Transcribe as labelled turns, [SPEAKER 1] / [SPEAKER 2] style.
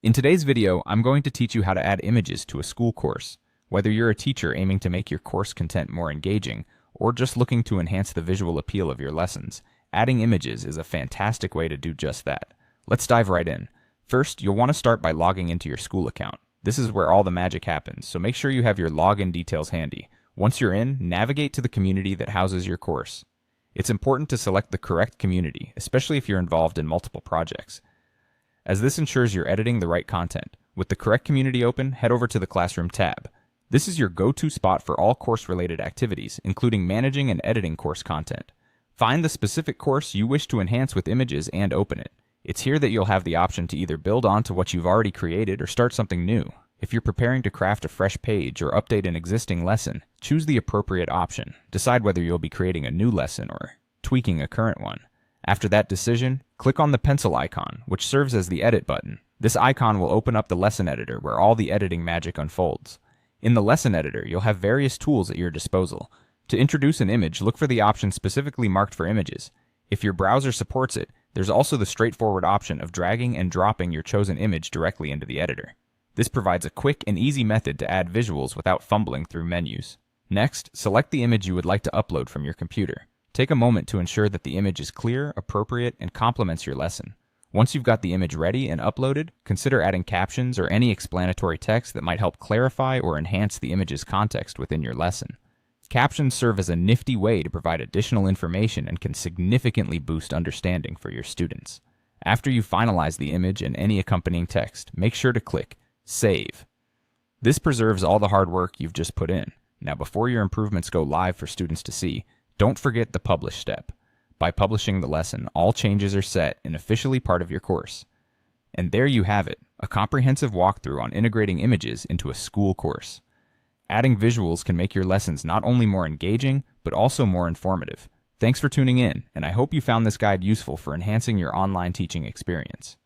[SPEAKER 1] In today's video, I'm going to teach you how to add images to a Skool course. Whether you're a teacher aiming to make your course content more engaging, or just looking to enhance the visual appeal of your lessons, adding images is a fantastic way to do just that. Let's dive right in. First, you'll want to start by logging into your Skool account. This is where all the magic happens, so make sure you have your login details handy. Once you're in, navigate to the community that houses your course. It's important to select the correct community, especially if you're involved in multiple projects, as this ensures you're editing the right content. With the correct community open, head over to the Classroom tab. This is your go-to spot for all course-related activities, including managing and editing course content. Find the specific course you wish to enhance with images and open it. It's here that you'll have the option to either build onto what you've already created or start something new. If you're preparing to craft a fresh page or update an existing lesson, choose the appropriate option. Decide whether you'll be creating a new lesson or tweaking a current one. After that decision, click on the pencil icon, which serves as the edit button. This icon will open up the lesson editor where all the editing magic unfolds. In the lesson editor, you'll have various tools at your disposal. To introduce an image, look for the option specifically marked for images. If your browser supports it, there's also the straightforward option of dragging and dropping your chosen image directly into the editor. This provides a quick and easy method to add visuals without fumbling through menus. Next, select the image you would like to upload from your computer. Take a moment to ensure that the image is clear, appropriate, and complements your lesson. Once you've got the image ready and uploaded, consider adding captions or any explanatory text that might help clarify or enhance the image's context within your lesson. Captions serve as a nifty way to provide additional information and can significantly boost understanding for your students. After you finalize the image and any accompanying text, make sure to click Save. This preserves all the hard work you've just put in. Now, before your improvements go live for students to see, don't forget the publish step. By publishing the lesson, all changes are set and officially part of your course. And there you have it, a comprehensive walkthrough on integrating images into a Skool course. Adding visuals can make your lessons not only more engaging, but also more informative. Thanks for tuning in, and I hope you found this guide useful for enhancing your online teaching experience.